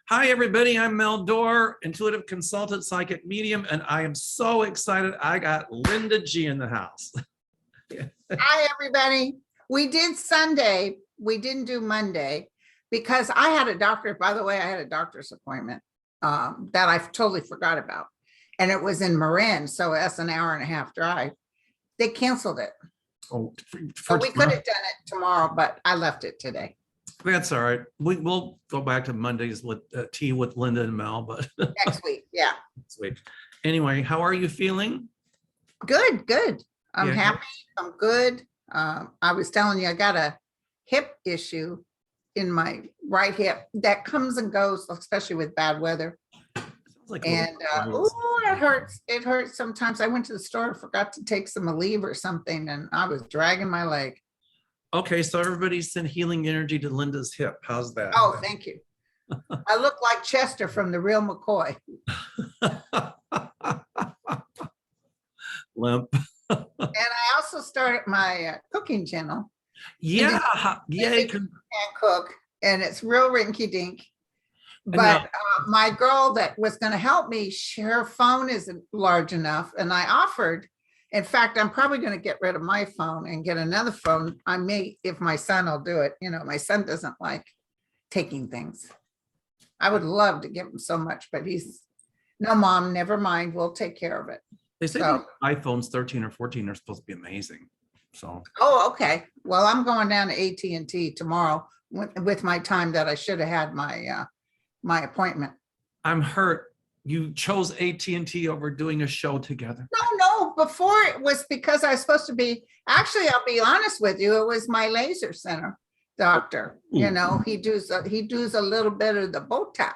Hi, everybody. I'm Mel Dorr, intuitive consultant, psychic medium, and I am so excited. I got Linda G in the house. Hi, everybody. We did Sunday. We didn't do Monday because I had a doctor. By the way, I had a doctor's appointment that I totally forgot about. And it was in Marin. So that's an hour and a half drive. They canceled it. Oh, So we could have done it tomorrow, but I left it today. That's all right. We'll go back to Mondays with tea with Linda and Mel, but Next week. Yeah. next week. Anyway, how are you feeling? Good, good. I'm Yeah. happy. I'm good. I was telling you, I got a hip issue in my right hip that comes and goes, especially with bad weather. Sounds like And it hurts. It hurts sometimes. I went to the store, forgot to take some Aleve or something, and I was dragging my leg. Okay, so everybody send healing energy to Linda's hip. How's that? Oh, thank you. I look like Chester from The Real McCoy. Limp. And I also started my cooking channel. Yeah, yay. And cook, and it's real rinky dink. But my girl that was going to help me, her phone isn't large enough, and I offered. In fact, I'm probably going to get rid of my phone and get another phone. I may, if my son will do it. You know, my son doesn't like taking things. I would love to give him so much, but he's, no, Mom, never mind. We'll take care of it. They say the iPhones 13 or 14 are supposed to be amazing. So. Oh, okay. Well, I'm going down to AT&T tomorrow with my time that I should have had my my appointment. I'm hurt. You chose AT&T over doing a show together. No, before it was because I was supposed to be, actually, I'll be honest with you, it was my laser center doctor. You know, he does a little bit of the Botox.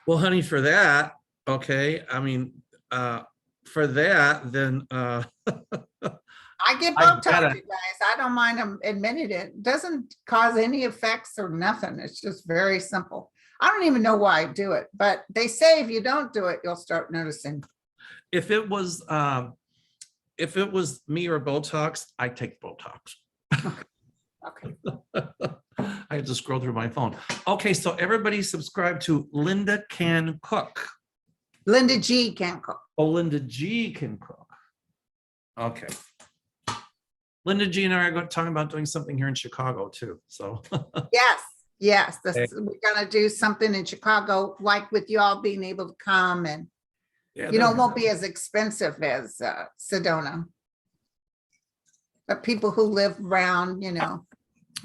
Well, honey, for that, okay, I mean, for that, then I get Botox, you guys. I don't mind them admitting it. It doesn't cause any effects or nothing. It's just very simple. I don't even know why I do it, but they say if you don't do it, you'll start noticing. If it was me or Botox, I take Botox. Okay. I had to scroll through my phone. Okay, so everybody subscribe to Linda Can Cook. Linda G can cook. Oh, Linda G can cook. Okay. Linda G and I are talking about doing something here in Chicago too. So yes, we're gonna do something in Chicago, like with you all being able to come, and it won't be as expensive as Sedona. But people who live around,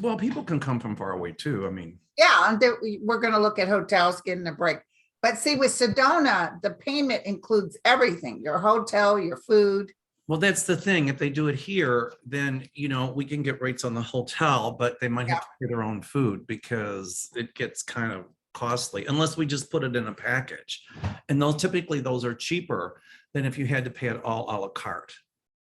Well, people can come from far away too. I mean, yeah, and we're gonna look at hotels, getting a break. But see, with Sedona, the payment includes everything: your hotel, your food. Well, that's the thing. If they do it here, then, we can get rates on the hotel, but they might have to pay their own food because it gets kind of costly unless we just put it in a package. And typically those are cheaper than if you had to pay it all a la carte.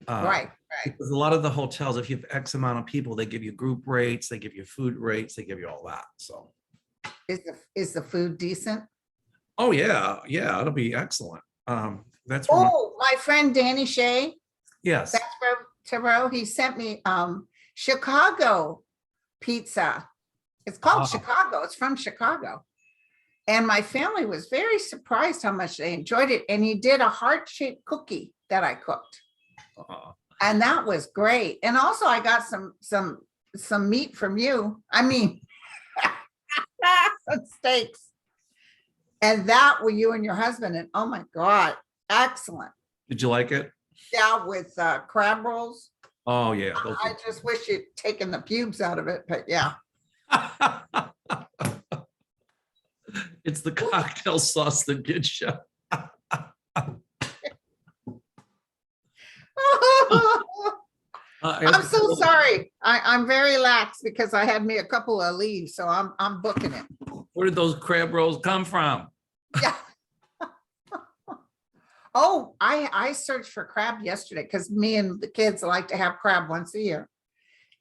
Right. Because a lot of the hotels, if you have X amount of people, they give you group rates, they give you food rates, they give you all that. So is the food decent? Oh yeah, it'll be excellent. That's my friend Danny Shea. Yes. That's Taro. He sent me Chicago pizza. It's called Chicago. It's from Chicago. And my family was very surprised how much they enjoyed it. And he did a heart-shaped cookie that I cooked. And that was great. And also I got some meat from you. I mean, some steaks. And that were you and your husband. And oh my God, excellent. Did you like it? Yeah, with crab rolls. Oh yeah. I just wish you'd taken the pubes out of it, but yeah. It's the cocktail sauce that gets you. I'm so sorry. I'm very lax because I had me a couple of leaves, so I'm booking it. Where did those crab rolls come from? Yeah. Oh, I searched for crab yesterday because me and the kids like to have crab once a year.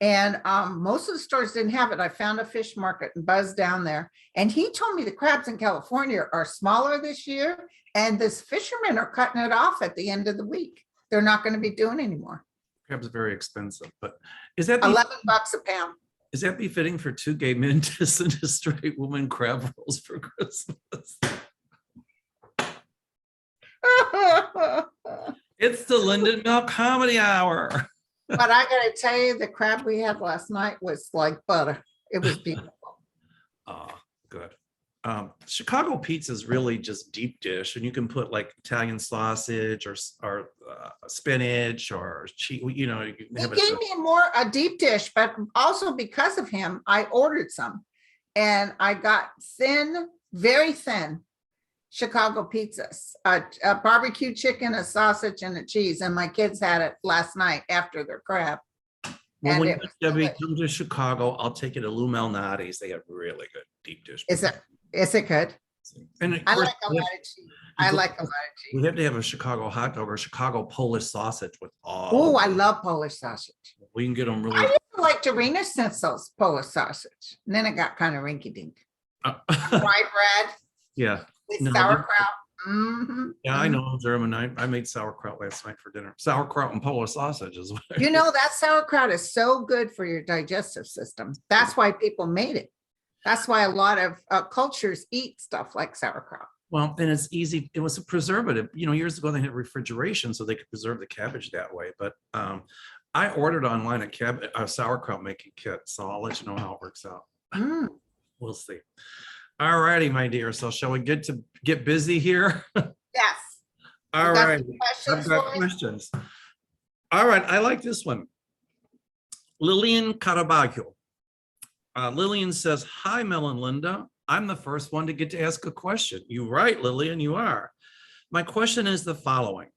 And most of the stores didn't have it. I found a fish market and buzzed down there. And he told me the crabs in California are smaller this year. And this fishermen are cutting it off at the end of the week. They're not going to be doing anymore. Crab's very expensive, but is that $11 a pound. Is that befitting for two gay men to send a straight woman crab rolls for Christmas? It's the Linden Milk Comedy Hour. But I gotta tell you, the crab we had last night was like butter. It was beautiful. Oh, good. Chicago pizza is really just deep dish, and you can put like Italian sausage or spinach or cheese. You know, you can He have gave me a deep dish, but also because of him, I ordered some, and I got thin, very thin Chicago pizzas, a barbecue chicken, a sausage, and a cheese. And my kids had it last night after their crab. Well, And when it was Debbie delicious. come to Chicago, I'll take you to Lou Malnati's. They have really good deep dish. Is it good? And of I course, like a lot of cheese. I like a lot of we cheese. have to have a Chicago hot dog or Chicago Polish sausage with all. Oh, I love Polish sausage. We can get them I really. used to like Dorina Schnitzel's Polish sausage. And then it got kind of rinky dink. Fried bread Yeah. with No, sauerkraut. Mhm, Yeah, I mhm. know German. I made sauerkraut last night for dinner. Sauerkraut and Polish sausage is what. You know, that sauerkraut is so good for your digestive system. That's why people made it. That's why a lot of cultures eat stuff like sauerkraut. Well, and it's easy. It was a preservative. You know, years ago they had refrigeration, so they could preserve the cabbage that way. But I ordered online a sauerkraut making kit, so I'll let you know how it works out. Mm, We'll see. All righty, my dear. So shall we get busy here? yes. All You got right. some I've questions got for us? questions. All right, I like this one. Lillian Caraballo. Lillian says, hi, Mel and Linda. I'm the first one to get to ask a question. You're right, Lillian, you are. My question is the following.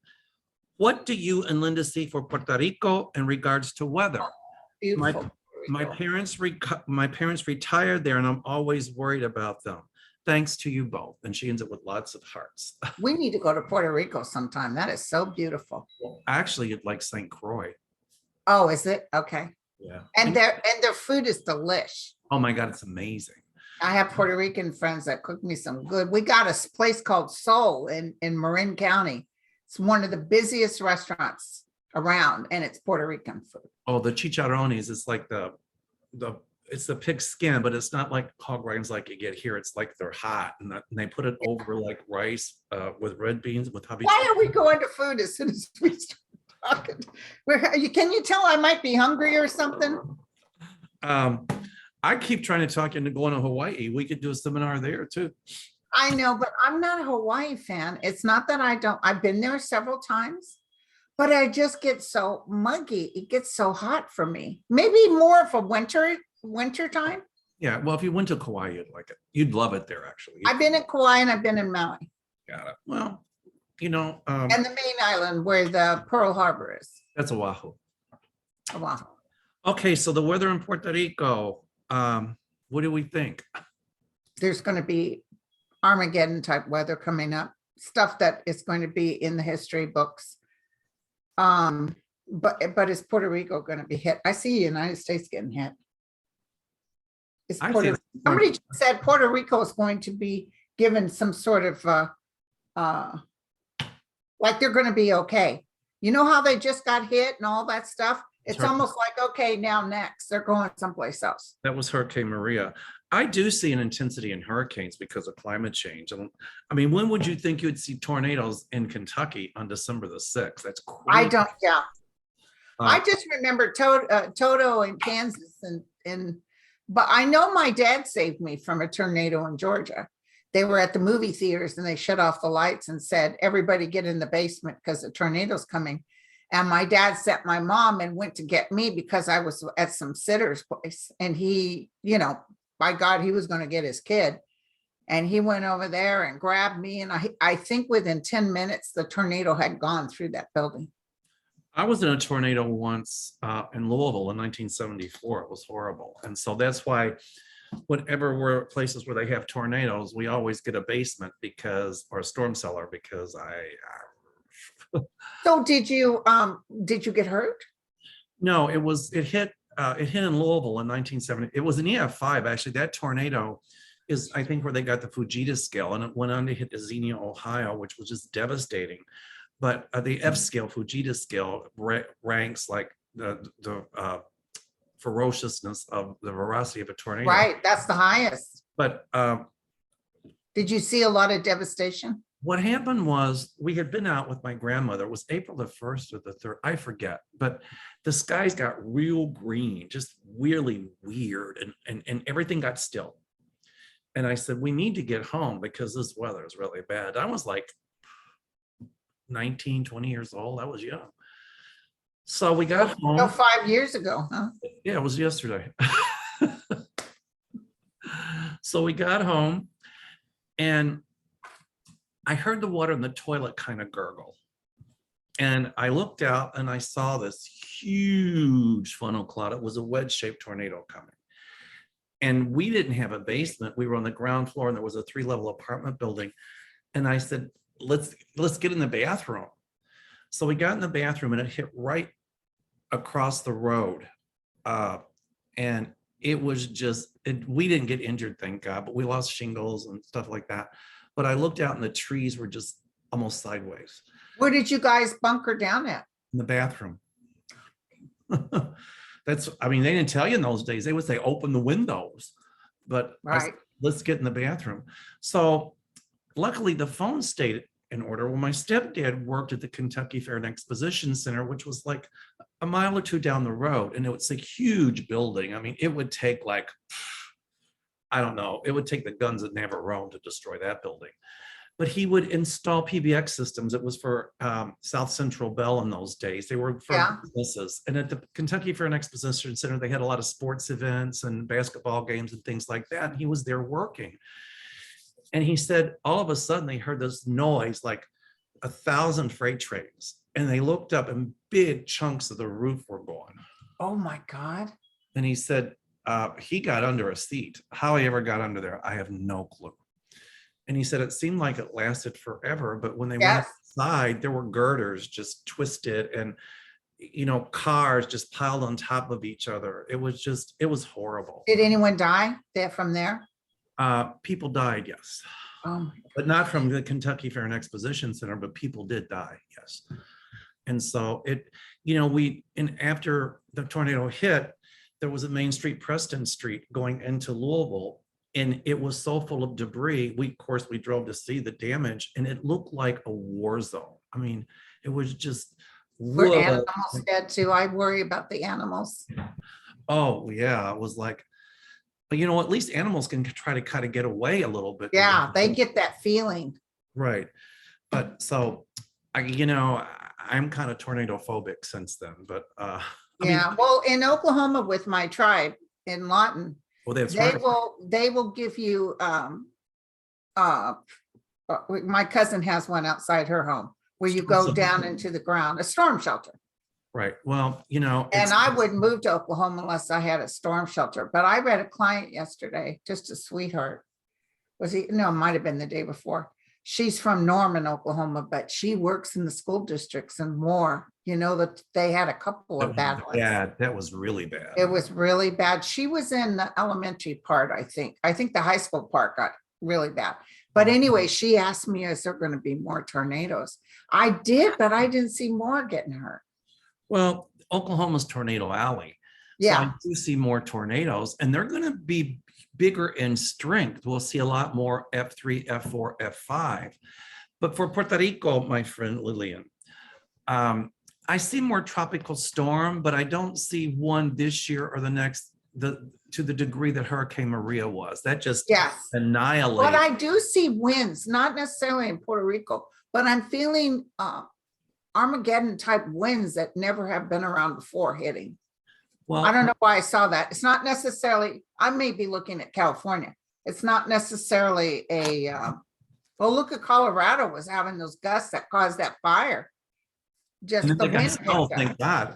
What do you and Linda see for Puerto Rico in regards to weather? Beautiful. My parents retired there, and I'm always worried about them. Thanks to you both. And she ends up with lots of hearts. We need to go to Puerto Rico sometime. That is so beautiful. Well, actually, you'd like St. Croix. Oh, is it? Okay. Yeah. And their food is delish. Oh my God, it's amazing. I have Puerto Rican friends that cook me some good. We got a place called Soul in Marin County. It's one of the busiest restaurants around, and it's Puerto Rican food. Oh, the chicharrones is like it's the pig skin, but it's not like hog rinds like you get here. It's like they're hot, and they put it over like rice with red beans with habichuela. Why are we going to food as soon as we start talking? Can you tell I might be hungry or something? I keep trying to talk you into going to Hawaii. We could do a seminar there too. I know, but I'm not a Hawaii fan. It's not that I've been there several times, but I just get so muggy. It gets so hot for me. Maybe more for winter time. Yeah, well, if you went to Kauai, you'd like it. You'd love it there, actually. I've been in Kauai and I've been in Maui. Got it. Well, you know. And the main island where the Pearl Harbor is. That's Oahu. Oahu. Okay, so the weather in Puerto Rico, what do we think? There's going to be Armageddon type weather coming up, stuff that is going to be in the history books. But is Puerto Rico going to be hit? I see the United States getting hit. Somebody just said Puerto Rico is going to be given some sort of like they're going to be okay. You know how they just got hit and all that stuff? It's almost like, okay, now next they're going someplace else. That was Hurricane Maria. I do see an intensity in hurricanes because of climate change. I mean, when would you think you'd see tornadoes in Kentucky on December the 6th? That's crazy. I don't, yeah. I just remember Toto in Kansas but I know my dad saved me from a tornado in Georgia. They were at the movie theaters and they shut off the lights and said, everybody get in the basement because the tornado's coming. And my dad sent my mom and went to get me because I was at some sitter's place. And he, you know, by God, he was going to get his kid. And he went over there and grabbed me. And I think within 10 minutes, the tornado had gone through that building. I was in a tornado once in Louisville in 1974. It was horrible. And so that's why whenever we're places where they have tornadoes, we always get a basement or a storm cellar because So did you get hurt? No, it hit in Louisville in 1970. It was an EF5, actually. That tornado is, I think, where they got the Fujita scale, and it went on to hit Xenia, Ohio, which was just devastating. But the F scale, Fujita scale, ranks like the ferociousness of the ferocity of a tornado. Right, that's the highest. But Did you see a lot of devastation? what happened was we had been out with my grandmother. It was April the 1st or the 3rd, I forget, but the skies got real green, just weirdly weird, and everything got still. And I said, we need to get home because this weather is really bad. I was like 19, 20 years old. I was young. So we got Oh, home. 5 years ago, huh? Yeah, it was yesterday. So we got home and I heard the water in the toilet kind of gurgle. And I looked out and I saw this huge funnel cloud. It was a wedge-shaped tornado coming. And we didn't have a basement. We were on the ground floor and there was a 3-level apartment building. And I said, let's get in the bathroom. So we got in the bathroom and it hit right across the road. And it was just, we didn't get injured, thank God, but we lost shingles and stuff like that. But I looked out and the trees were just almost sideways. Where did you guys bunker down at? In the bathroom. I mean, they didn't tell you in those days. They would say, open the windows. But I said, Right. let's get in the bathroom. So luckily the phone stayed in order. Well, my stepdad worked at the Kentucky Fair and Exposition Center, which was like a mile or two down the road. And it was a huge building. I mean, it would take like, I don't know, it would take the guns at Navarone to destroy that building. But he would install PBX systems. It was for South Central Bell in those days. They were for businesses. And at the Kentucky Fair and Exposition Center, they had a lot of sports events and basketball games and things like that. And he was there working. And he said, all of a sudden they heard this noise, like 1,000 freight trains. And they looked up and big chunks of the roof were gone. Oh my God. And he said, he got under a seat. How he ever got under there, I have no clue. And he said it seemed like it lasted forever, but when they went outside, there were girders just twisted and, you know, cars just piled on top of each other. It was horrible. Did anyone die there from there? People died, yes. But not from the Kentucky Fair and Exposition Center, but people did die, yes. And so after the tornado hit, there was a Main Street, Preston Street going into Louisville. And it was so full of debris. We drove to see the damage and it looked like a war zone. I mean, it was just. Were animals dead too? I worry about the animals. Oh yeah, it was like, but at least animals can try to kind of get away a little bit. Yeah, they get that feeling. Right. But so, I'm kind of tornado phobic since then, but. Well, in Oklahoma with my tribe in Lawton, they will give you my cousin has one outside her home where you go down into the ground, a storm shelter. Right. Well, and I wouldn't move to Oklahoma unless I had a storm shelter. But I read a client yesterday, just a sweetheart. It might have been the day before. She's from Norman, Oklahoma, but she works in the school districts and more. That they had a couple of bad ones. Yeah, that was really bad. It was really bad. She was in the elementary part, I think. I think the high school part got really bad. But anyway, she asked me, is there going to be more tornadoes? I did, but I didn't see more getting hurt. Well, Oklahoma's Tornado Alley. So I do see more tornadoes, and they're going to be bigger in strength. We'll see a lot more F3, F4, F5. But for Puerto Rico, my friend Lillian, I see more tropical storm, but I don't see one this year or the next to the degree that Hurricane Maria was. That just annihilated. But I do see winds, not necessarily in Puerto Rico, but I'm feeling Armageddon type winds that never have been around before hitting. Well, I don't know why I saw that. It's not necessarily, I may be looking at California. It's not necessarily well, look at Colorado was having those gusts that caused that fire. Just the wind. Thank God.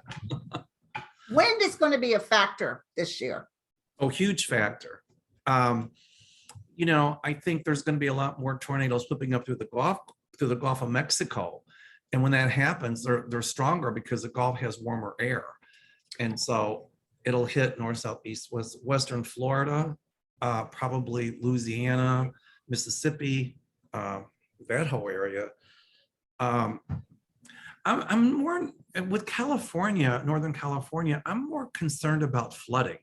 Wind is going to be a factor this year. Oh, huge factor. I think there's going to be a lot more tornadoes flipping up through the Gulf of Mexico. And when that happens, they're stronger because the Gulf has warmer air. And so it'll hit north, south, east, west, western Florida, probably Louisiana, Mississippi, that whole area. I'm more with California, Northern California, I'm more concerned about flooding.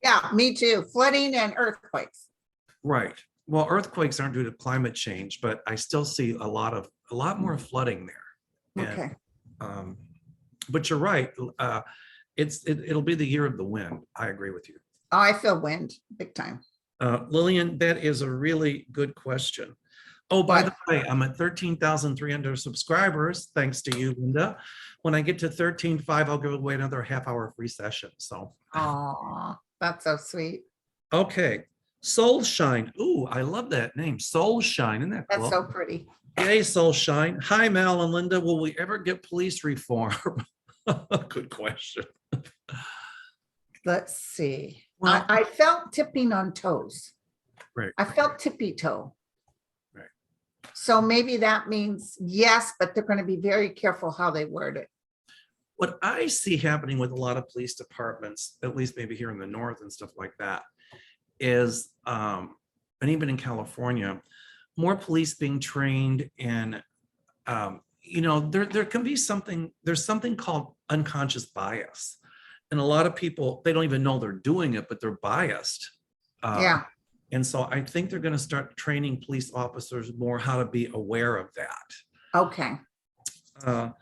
Yeah, me too. Flooding and earthquakes. Right. Well, earthquakes aren't due to climate change, but I still see a lot more flooding there. And, Okay. but you're right. It'll be the year of the wind. I agree with you. Oh, I feel wind big time. Lillian, that is a really good question. Oh, by the What? way, I'm at 13,300 subscribers, thanks to you, Linda. When I get to 13,500, I'll give away another half-hour free session. So, Oh, that's so sweet. okay. Soul Shine. Ooh, I love that name. Soul Shine. Isn't that That's cool? so pretty. Yay, Soul Shine. Hi, Mal and Linda. Will we ever get police reform? Good question. Let's see. Well, I felt tipping on toes. right. I felt tippy toe. Right. So maybe that means yes, but they're going to be very careful how they word it. What I see happening with a lot of police departments, at least maybe here in the north and stuff like that, is, and even in California, more police being trained in, there can be there's something called unconscious bias. And a lot of people, they don't even know they're doing it, but they're biased. Yeah. And so I think they're going to start training police officers more how to be aware of that. Okay. Well,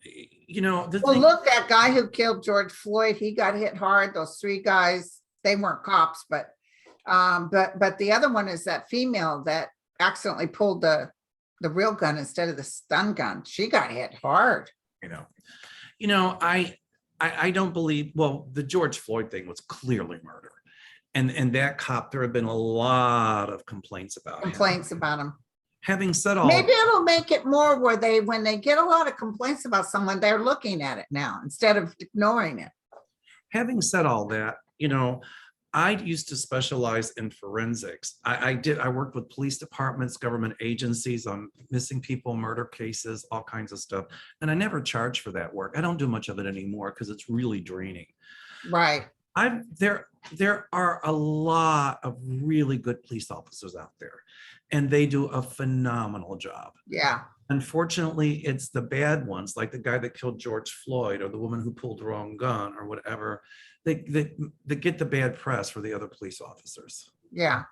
Look, that guy who killed George Floyd, he got hit hard. Those three guys, they weren't cops, but the other one is that female that accidentally pulled the real gun instead of the stun gun. She got hit hard. I don't believe, well, the George Floyd thing was clearly murder. And that cop, there have been a lot of complaints about him. Having said all, maybe it'll make it more where when they get a lot of complaints about someone, they're looking at it now instead of ignoring it. Having said all that, I used to specialize in forensics. I worked with police departments, government agencies on missing people, murder cases, all kinds of stuff. And I never charged for that work. I don't do much of it anymore because it's really draining. Right. There are a lot of really good police officers out there, and they do a phenomenal job. Yeah. Unfortunately, it's the bad ones, like the guy that killed George Floyd or the woman who pulled the wrong gun or whatever. They get the bad press for the other police officers. Yeah.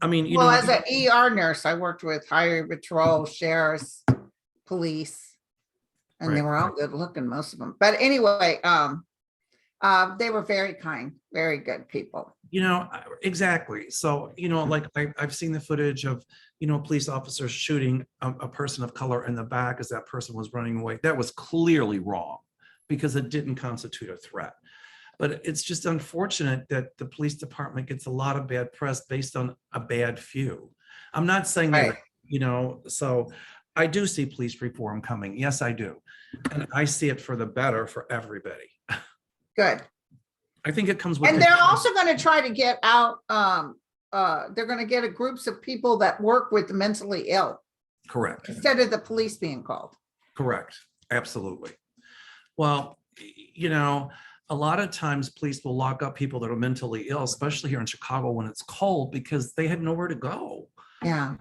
I mean, as an ER nurse, I worked with highway patrol, sheriffs, police, and they were all good looking, most of them. But anyway, they were very kind, very good people. Exactly. So, like I've seen the footage of, police officers shooting a person of color in the back as that person was running away. That was clearly wrong because it didn't constitute a threat. But it's just unfortunate that the police department gets a lot of bad press based on a bad few. I'm not saying that, so I do see police reform coming. Yes, I do. And I see it for the better for everybody. Good. I think it comes with. And they're also going to try to get out, they're going to get groups of people that work with the mentally ill. Correct. Instead of the police being called. Correct. Absolutely. Well, a lot of times police will lock up people that are mentally ill, especially here in Chicago when it's cold, because they had nowhere to go. Yeah.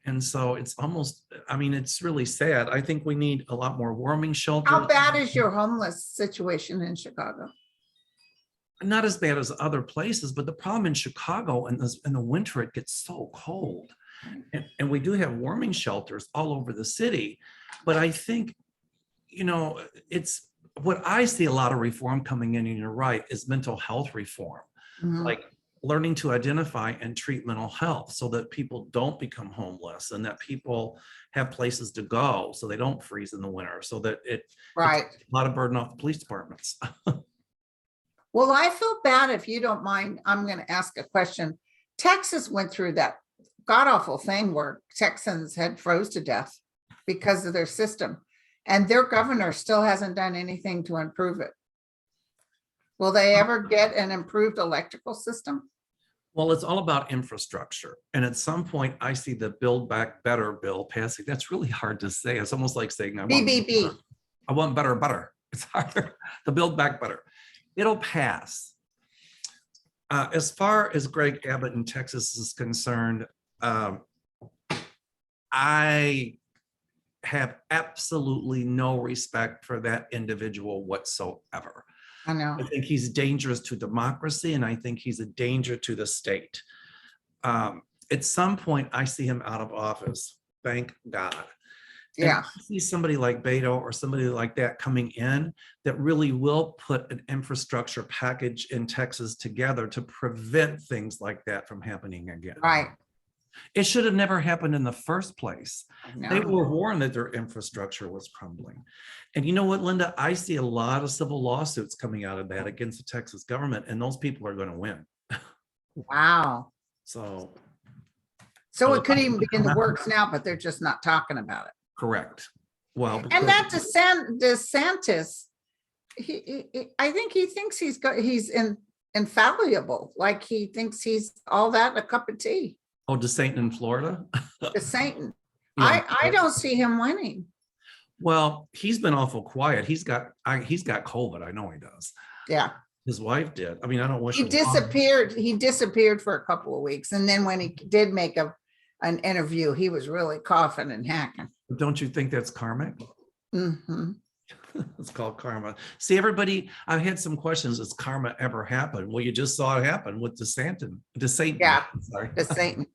And so it's it's really sad. I think we need a lot more warming shelters. How bad is your homeless situation in Chicago? Not as bad as other places, but the problem in Chicago in the winter, it gets so cold. And we do have warming shelters all over the city. But I think, it's what I see a lot of reform coming in, and you're right, is mental health reform. Mm-hmm. Like learning to identify and treat mental health so that people don't become homeless and that people have places to go so they don't freeze in the winter, so that it's a lot of burden off the police departments. Well, I feel bad, if you don't mind, I'm going to ask a question. Texas went through that god-awful thing where Texans had froze to death because of their system, and their governor still hasn't done anything to improve it. Will they ever get an improved electrical system? Well, it's all about infrastructure. And at some point, I see the Build Back Better bill passing. That's really hard to say. It's almost like saying, I want better. It's harder. The Build Back Better. It'll pass. As far as Greg Abbott in Texas is concerned, I have absolutely no respect for that individual whatsoever. I know. I think he's dangerous to democracy, and I think he's a danger to the state. At some point, I see him out of office. Thank God. And Yeah. I see somebody like Beto or somebody like that coming in that really will put an infrastructure package in Texas together to prevent things like that from happening again. Right. It should have never happened in the first place. They No. were warned that their infrastructure was crumbling. And you know what, Linda? I see a lot of civil lawsuits coming out of that against the Texas government, and those people are going to win. Wow. So it could even be in the works now, but they're just not talking about it. correct. Well, And that DeSantis, I think he thinks he's infallible. Like he thinks he's all that in a cup of tea. oh, DeSantis in Florida? DeSantis. Yeah. I don't see him winning. Well, he's been awful quiet. He's got COVID. I know he does. Yeah. His wife did. I mean, I don't wish He him harm. disappeared. He disappeared for a couple of weeks. And then when he did make an interview, he was really coughing and hacking. Don't you think that's karmic? Mm-hmm. It's called karma. See, everybody, I've had some questions. Does karma ever happen? Well, you just saw it happen with DeSantis. Yeah. Sorry. DeSantis.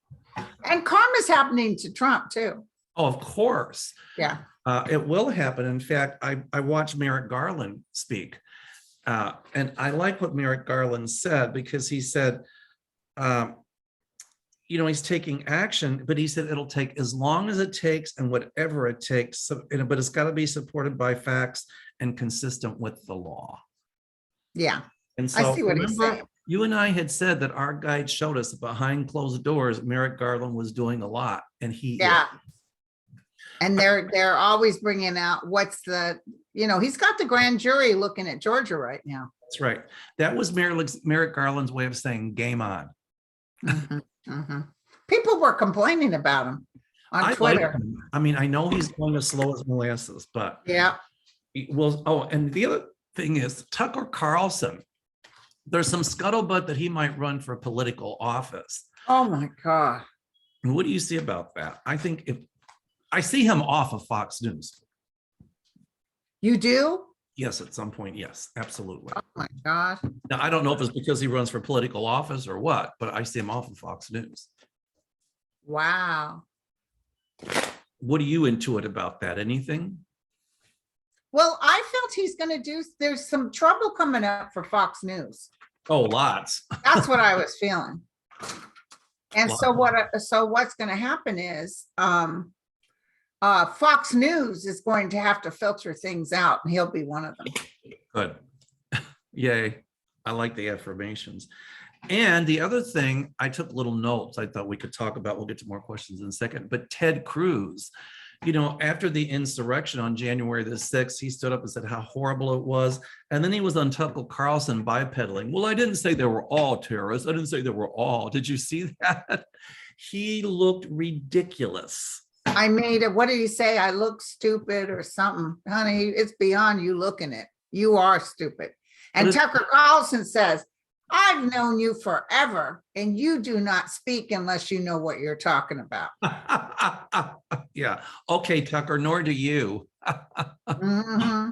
And karma's happening to Trump too. Oh, of course. Yeah. It will happen. In fact, I watched Merrick Garland speak. And I like what Merrick Garland said, because he said, he's taking action, but he said it'll take as long as it takes and whatever it takes. So, but it's got to be supported by facts and consistent with the law. Yeah. And so I see what he's saying. you and I had said that our guide showed us behind closed doors, Merrick Garland was doing a lot, and Yeah. And they're always bringing out he's got the grand jury looking at Georgia right now. That's right. That was Merrick Garland's way of saying game on. Mm-hmm, mm-hmm. People were complaining about him on Twitter. Like him. I mean, I know he's going as slow as molasses, but yeah. And the other thing is Tucker Carlson. There's some scuttlebutt that he might run for political office. Oh my God. And what do you see about that? I think if I see him off of Fox News. You do? Yes, at some point, yes, absolutely. Oh my God. Now, I don't know if it's because he runs for political office or what, but I see him off of Fox News. Wow. What do you intuit about that? Anything? Well, I felt there's some trouble coming up for Fox News. Oh, lots. That's what I was feeling. And so what's going to happen is Fox News is going to have to filter things out, and he'll be one of them. Good. Yay. I like the affirmations. And the other thing, I took little notes I thought we could talk about. We'll get to more questions in a second. But Ted Cruz, after the insurrection on January the 6th, he stood up and said how horrible it was. And then he was on Tucker Carlson bipedaling. Well, I didn't say they were all terrorists. I didn't say they were all. Did you see that? He looked ridiculous. What did he say? I look stupid or something. Honey, it's beyond you looking it. You are stupid. And Tucker Carlson says, I've known you forever, and you do not speak unless you know what you're talking about. Yeah. Okay, Tucker, nor do you. Mm-hmm.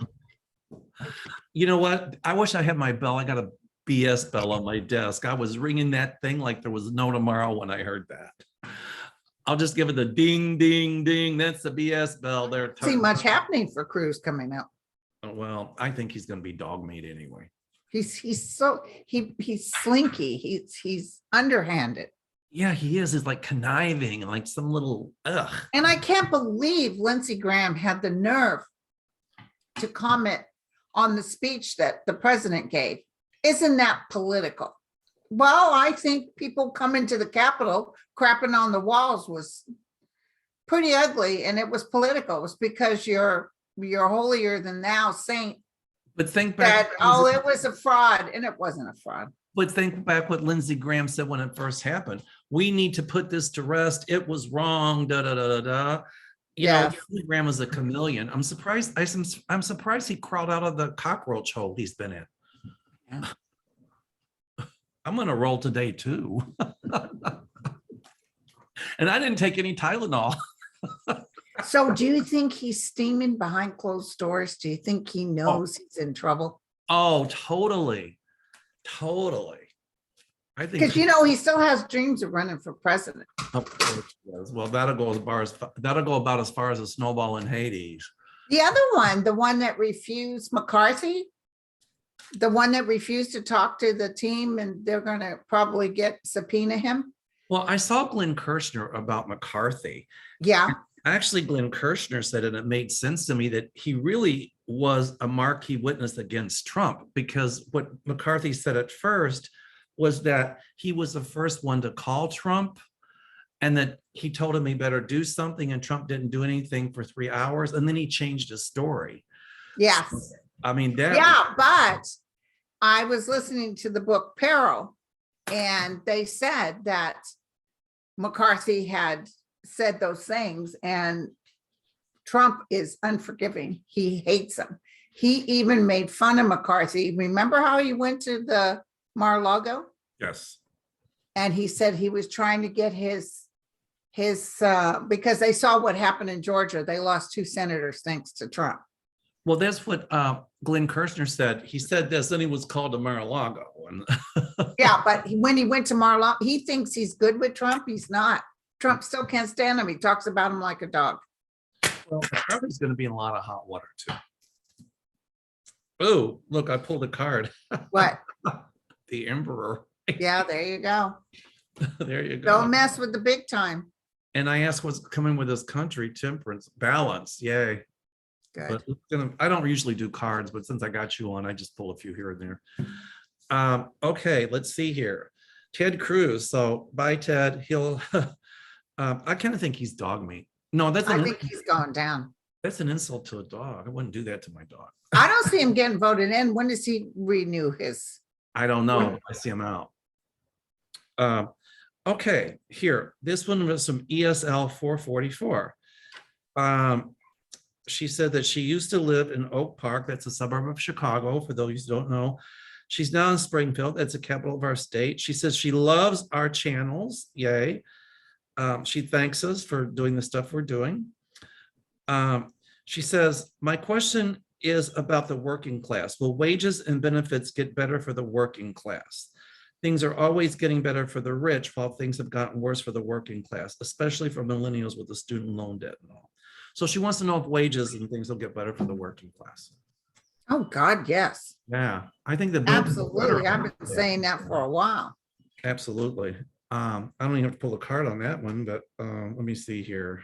You know what? I wish I had my bell. I got a BS bell on my desk. I was ringing that thing like there was no tomorrow when I heard that. I'll just give it the ding, ding, ding. That's the BS bell there. See much happening for Cruz coming up. Well, I think he's going to be dog meat anyway. He's slinky. He's underhanded. Yeah, he is. He's like conniving and like some little ugh. And I can't believe Lindsey Graham had the nerve to comment on the speech that the president gave. Isn't that political? Well, I think people coming to the Capitol, crapping on the walls was pretty ugly, and it was political. It was because you're holier than thou saint. But think back. It was a fraud, and it wasn't a fraud. But think back what Lindsey Graham said when it first happened. We need to put this to rest. It was wrong. Da da da da da. Lindsey Graham is a chameleon. I'm surprised. I'm surprised he crawled out of the cockroach hole he's been in. Yeah. I'm gonna roll today too. And I didn't take any Tylenol. So do you think he's steaming behind closed doors? Do you think he knows he's in trouble? Oh, totally. Totally. I think Because, he still has dreams of running for president. of course he does. Well, that'll go about as far as a snowball in Hades. The other one, the one that refused McCarthy, the one that refused to talk to the team, and they're going to probably subpoena him. Well, I saw Glenn Kirshner about McCarthy. Yeah. Actually, Glenn Kirshner said, and it made sense to me, that he really was a marquee witness against Trump, because what McCarthy said at first was that he was the first one to call Trump, and that he told him he better do something, and Trump didn't do anything for 3 hours, and then he changed his story. Yes. So, I mean, but I was listening to the book Peril, and they said that McCarthy had said those things, and Trump is unforgiving. He hates him. He even made fun of McCarthy. Remember how he went to the Mar-a-Lago? Yes. And he said he was trying to get his because they saw what happened in Georgia. They lost 2 senators thanks to Trump. Well, that's what Glenn Kirshner said. He said this, then he was called to Mar-a-Lago. And Yeah, but when he went to Mar-a-Lago, he thinks he's good with Trump. He's not. Trump still can't stand him. He talks about him like a dog. well, Trump's going to be in a lot of hot water too. Oh, look, I pulled a card. What? The Emperor. Yeah, there you go. There you go. Don't mess with the big time. And I asked what's coming with this country: temperance, balance. Yay. Good. But I don't usually do cards, but since I got you on, I just pull a few here and there. Okay, let's see here. Ted Cruz. So bye, Ted. He'll I kind of think he's dog meat. No, I think he's going down. that's an insult to a dog. I wouldn't do that to my dog. I don't see him getting voted in. When does he renew his? I don't know. I see him out. Okay, here. This one was from ESL 444. She said that she used to live in Oak Park. That's a suburb of Chicago, for those who don't know. She's now in Springfield. That's the capital of our state. She says she loves our channels. Yay. She thanks us for doing the stuff we're doing. She says, my question is about the working class. Will wages and benefits get better for the working class? Things are always getting better for the rich, while things have gotten worse for the working class, especially for millennials with the student loan debt and all. So she wants to know if wages and things will get better for the working class. Oh, God, yes. Yeah, I think the Absolutely. I've been saying that for a while. Absolutely. I don't even have to pull a card on that one, but let me see here.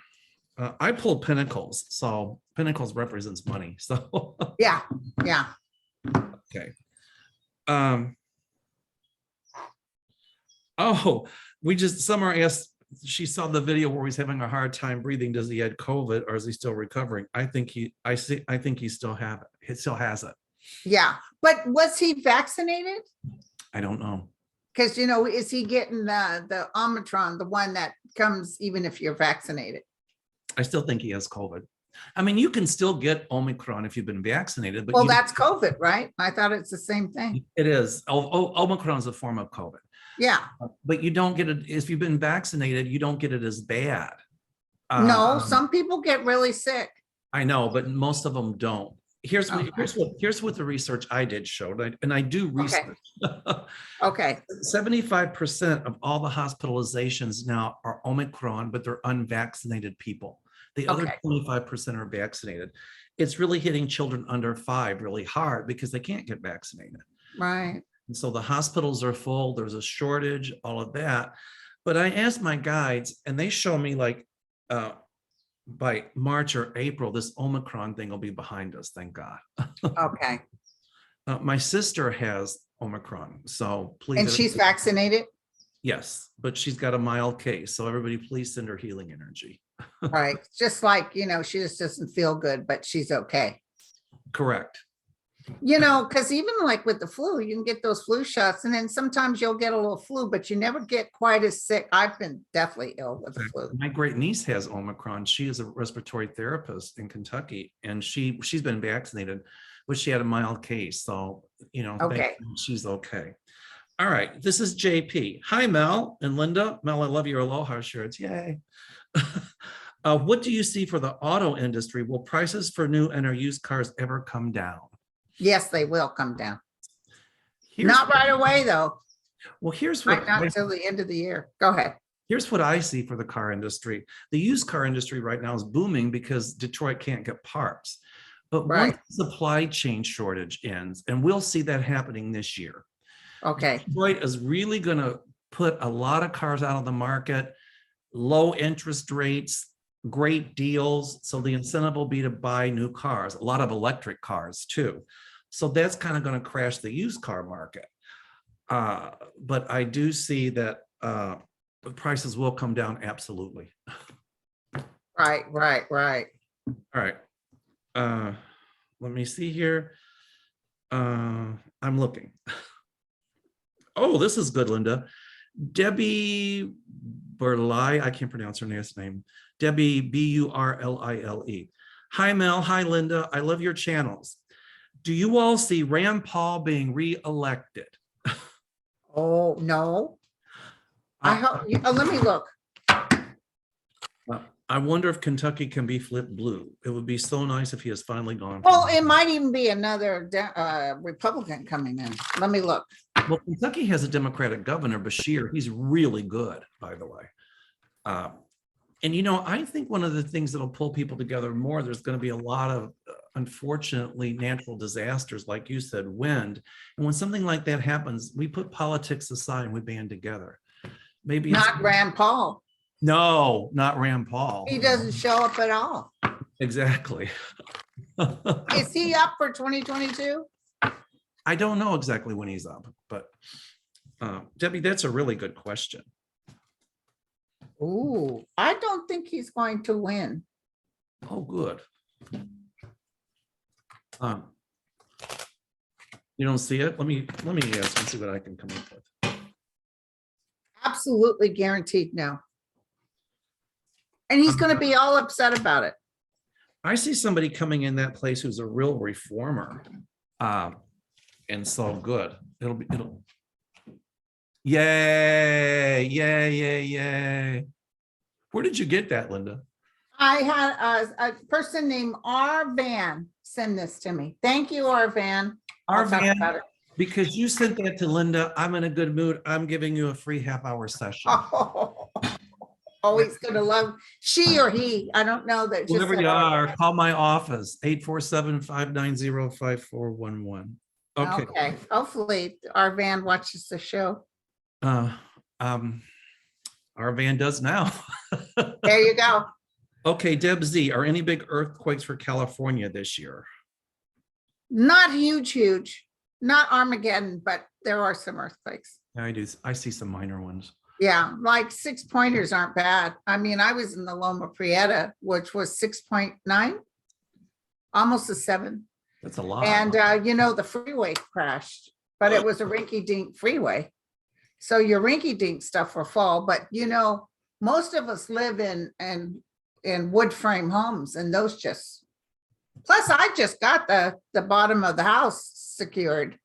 I pulled Pentacles, so Pentacles represents money. So Yeah, yeah. okay. Oh, Summer asked, she saw the video where he's having a hard time breathing. Does he had COVID, or is he still recovering? I think he still has it. Yeah. But was he vaccinated? I don't know. Because, is he getting the Omicron, the one that comes even if you're vaccinated? I still think he has COVID. I mean, you can still get Omicron if you've been vaccinated, but well, that's COVID, right? I thought it's the same thing. It is. Omicron is a form of COVID. Yeah. But you don't get it if you've been vaccinated. You don't get it as bad. No, some people get really sick. I know, but most of them don't. Here's what the research I did showed, and I do research. Okay. 75% of all the hospitalizations now are Omicron, but they're unvaccinated people. The other 25% are vaccinated. It's really hitting children under 5 really hard because they can't get vaccinated. Right. And so the hospitals are full, there's a shortage, all of that. But I asked my guides, and they show me like by March or April, this Omicron thing will be behind us, thank God. Okay. My sister has Omicron, so please. And she's vaccinated? Yes, but she's got a mild case. So everybody please send her healing energy. Right. Just like, she just doesn't feel good, but she's okay. Correct. Because even like with the flu, you can get those flu shots, and then sometimes you'll get a little flu, but you never get quite as sick. I've been definitely ill with the flu. My great niece has Omicron. She is a respiratory therapist in Kentucky, and she's been vaccinated, but she had a mild case. So, Okay. She's okay. All right. This is JP. Hi, Mel and Linda. Mel, I love your Aloha shirts. Yay. What do you see for the auto industry? Will prices for new and or used cars ever come down? Yes, they will come down. Here's, Not right away, though. well, here's Might what not until the end of the year. Go ahead. here's what I see for the car industry. The used car industry right now is booming because Detroit can't get parts. But Right. once the supply chain shortage ends, and we'll see that happening this year, Okay. Detroit is really going to put a lot of cars out on the market, low interest rates, great deals. So the incentive will be to buy new cars, a lot of electric cars too. So that's kind of going to crash the used car market. But I do see that the prices will come down, absolutely. Right. All right. Let me see here. I'm looking. Oh, this is good, Linda. Debbie Burlai, I can't pronounce her last name. Debbie, Burlile. Hi, Mel. Hi, Linda. I love your channels. Do you all see Rand Paul being re-elected? Oh, no. I hope, let me look. I wonder if Kentucky can be flipped blue. It would be so nice if he has finally gone. Well, it might even be another Republican coming in. Let me look. Well, Kentucky has a Democratic governor, Bashir. He's really good, by the way. And, you know, I think one of the things that'll pull people together more, there's going to be a lot of, unfortunately, natural disasters, like you said, wind. And when something like that happens, we put politics aside and we band together. Maybe Not Rand Paul. No, not Rand Paul. He doesn't show up at all. Exactly. Is he up for 2022? I don't know exactly when he's up, but Debbie, that's a really good question. Ooh, I don't think he's going to win. Oh, good. You don't see it? Let me ask and see what I can come up with. Absolutely guaranteed no. And he's going to be all upset about it. I see somebody coming in that place who's a real reformer. And so good. Yay. Where did you get that, Linda? I had a person named R. Van send this to me. Thank you, R. Van. R. Van, because you sent that to Linda, I'm in a good mood. I'm giving you a free half-hour session. Oh, he's going to love, she or he, I don't know that. Whoever you are, call my office, 847-590-5411. Okay. Hopefully our Van watches the show. Our Van does now. There you go. Okay, Deb Z, are any big earthquakes for California this year? Not huge. Not Armageddon, but there are some earthquakes. I do. I see some minor ones. Yeah, like 6 pointers aren't bad. I mean, I was in the Loma Prieta, which was 6.9, almost a 7. That's a lot. And you know, the freeway crashed, but it was a rinky-dink freeway. So your rinky-dink stuff will fall. But you know, most of us live in wood frame homes, and those just. Plus, I just got the bottom of the house secured.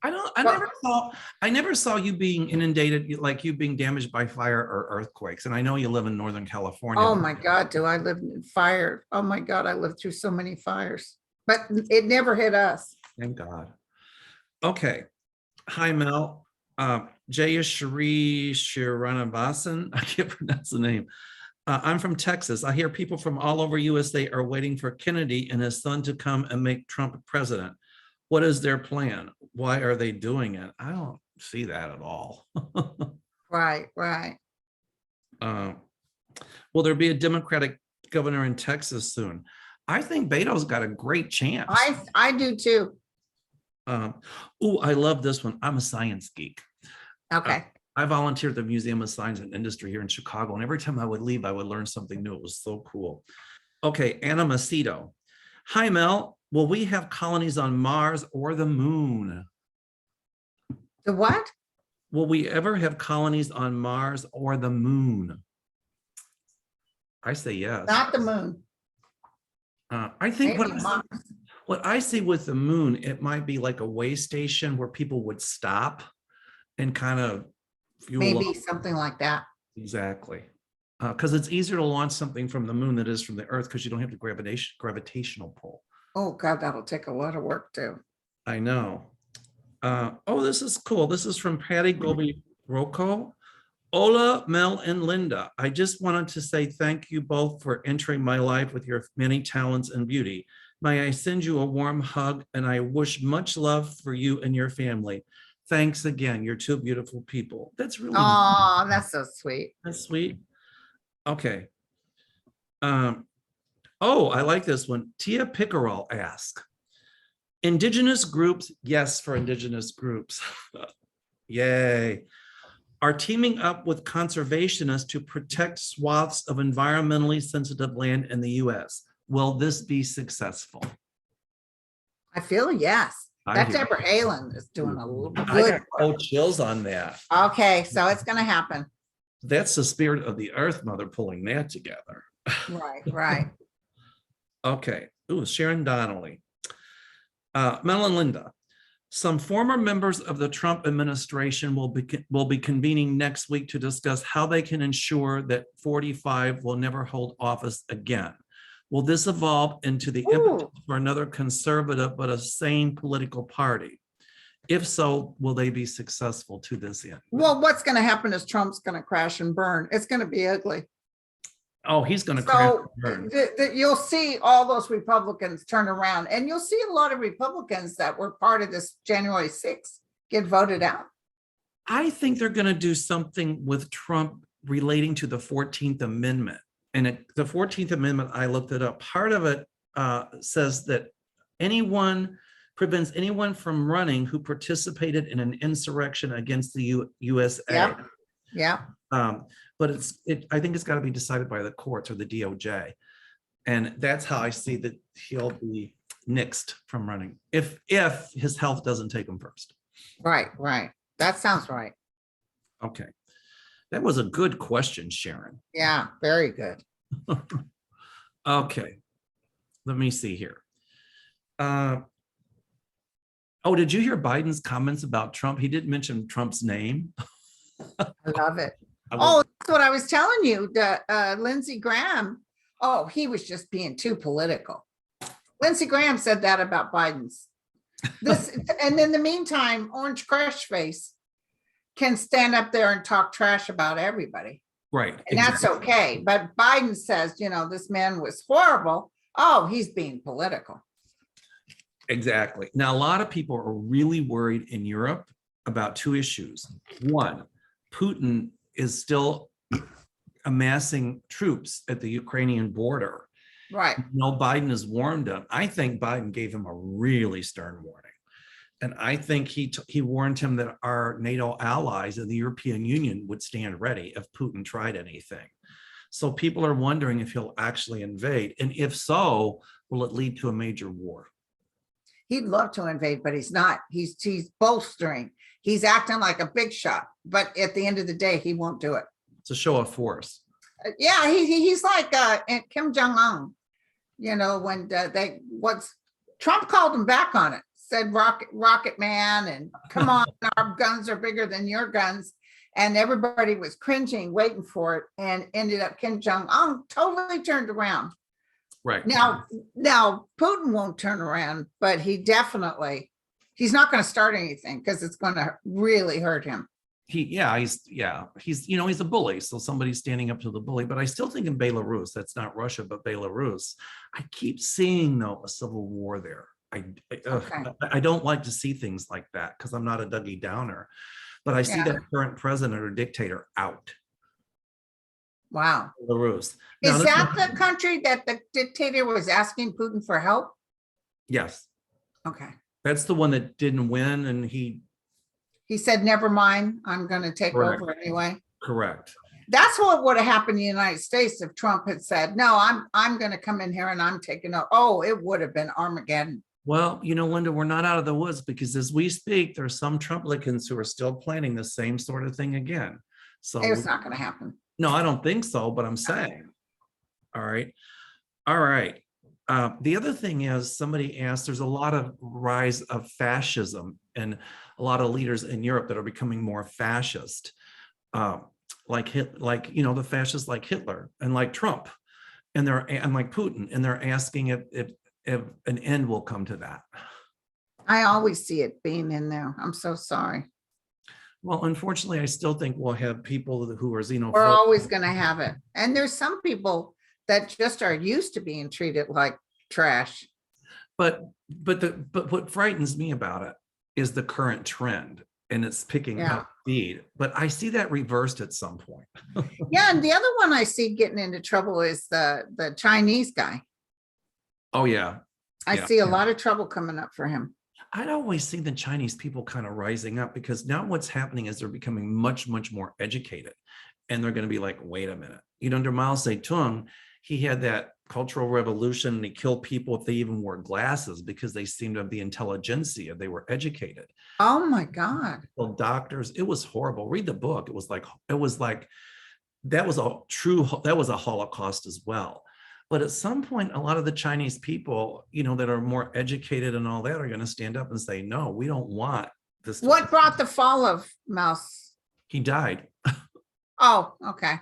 I never saw you being inundated, like you being damaged by fire or earthquakes. And I know you live in Northern California. Oh my God, do I live in fire? Oh my God, I lived through so many fires, but it never hit us. Thank God. Okay. Hi, Mel. Jayashri Shiranabasan. I can't pronounce the name. I'm from Texas. I hear people from all over USA are waiting for Kennedy and his son to come and make Trump president. What is their plan? Why are they doing it? I don't see that at all. Right. Will there be a Democratic governor in Texas soon? I think Beto's got a great chance. I do too. Oh, I love this one. I'm a science geek. Okay. I volunteered at the Museum of Science and Industry here in Chicago, and every time I would leave, I would learn something new. It was so cool. Okay, Anna Macedo. Hi, Mel. Will we have colonies on Mars or the moon? The what? Will we ever have colonies on Mars or the moon? I say yes. Not the moon. I think Maybe what I see with the moon, it might be like a way station where people would stop and kind of fuel maybe up. something like that. Exactly. Because it's easier to launch something from the moon than it is from the Earth, because you don't have the gravitational pull. Oh God, that'll take a lot of work too. I know. Oh, this is cool. This is from Patty Gobi Rocco. Ola, Mel, and Linda. I just wanted to say thank you both for entering my life with your many talents and beauty. May I send you a warm hug, and I wish much love for you and your family. Thanks again. You're two beautiful people. That's really Oh, that's so sweet. that's sweet. Okay. Oh, I like this one. Tia Pickerel asks, Indigenous groups, yes, for Indigenous groups. Yay. Are teaming up with conservationists to protect swaths of environmentally sensitive land in the US. Will this be successful? I feel yes. I That hear Deborah Haaland is doing a little I good. got cold chills on that. Okay, so it's gonna happen. That's the spirit of the Earth Mother pulling that together. Right, right. Okay. Ooh, Sharon Donnelly. Mel and Linda. Some former members of the Trump administration will be convening next week to discuss how they can ensure that 45 will never hold office again. Will this evolve into the impetus for another conservative but a sane political party? If so, will they be successful to this end? Well, what's gonna happen is Trump's gonna crash and burn. It's gonna be ugly. Oh, he's going to crash So and burn. you'll see all those Republicans turn around, and you'll see a lot of Republicans that were part of this January 6th get voted out. I think they're going to do something with Trump relating to the 14th Amendment. And the 14th Amendment, I looked it up. Part of it says that anyone prevents anyone from running who participated in an insurrection against the USA. Yeah. Yeah. But I think it's got to be decided by the courts or the DOJ. And that's how I see that he'll be nixed from running if his health doesn't take him first. Right, right. That sounds right. Okay. That was a good question, Sharon. Yeah, very good. Okay. Let me see here. Oh, did you hear Biden's comments about Trump? He did mention Trump's name. I love it. Oh, that's what I was telling you. Lindsey Graham. Oh, he was just being too political. Lindsey Graham said that about Biden's. And in the meantime, Orange Crush Face can stand up there and talk trash about everybody. Right. And that's okay. But Biden says, this man was horrible. Oh, he's being political. Exactly. Now, a lot of people are really worried in Europe about two issues. One, Putin is still amassing troops at the Ukrainian border. Right. Biden has warned him. I think Biden gave him a really stern warning. And I think he warned him that our NATO allies in the European Union would stand ready if Putin tried anything. So people are wondering if he'll actually invade. And if so, will it lead to a major war? He'd love to invade, but he's not. He's bolstering. He's acting like a big shot, but at the end of the day, he won't do it. It's a show of force. Yeah, he's like Kim Jong-un. When Trump called him back on it, said rocket man, and come on, our guns are bigger than your guns. And everybody was cringing, waiting for it, and ended up Kim Jong-un totally turned around. Right. Now Putin won't turn around, but he's not going to start anything because it's going to really hurt him. He's a bully. So somebody's standing up to the bully, but I still think in Belarus, that's not Russia, but Belarus, I keep seeing a civil war there. I don't like to see things like that because I'm not a Dougie Downer, but I see that current president or dictator out. Wow. Belarus. Is that the country that the dictator was asking Putin for help? Yes. Okay. That's the one that didn't win, and he said, never mind, I'm going to take over anyway. Correct. That's what would have happened in the United States if Trump had said, no, I'm going to come in here and I'm taking over. Oh, it would have been Armageddon. Well, Linda, we're not out of the woods because as we speak, there's some Trumplicans who are still planning the same sort of thing again. So it's not going to happen. No, I don't think so, but I'm saying. All right. The other thing is somebody asked, there's a lot of rise of fascism and a lot of leaders in Europe that are becoming more fascist. like the fascists like Hitler and like Trump and like Putin, and they're asking if an end will come to that. I always see it being in there. I'm so sorry. Well, unfortunately, I still think we'll have people who are xenophobic. We're always going to have it. And there's some people that just are used to being treated like trash. But what frightens me about it is the current trend, and it's picking up speed. But I see that reversed at some point. Yeah, and the other one I see getting into trouble is the Chinese guy. Oh yeah. I see a lot of trouble coming up for him. I'd always see the Chinese people kind of rising up, because now what's happening is they're becoming much, much more educated, and they're going to be like, wait a minute, under Mao Zedong, he had that cultural revolution and he killed people if they even wore glasses because they seemed to have the intelligentsia. They were educated. Oh my God. Well, doctors, it was horrible. Read the book. It was like that was a Holocaust as well. But at some point, a lot of the Chinese people, that are more educated and all that, are going to stand up and say, no, we don't want this. What brought the fall of Mouse? He died. Oh, okay.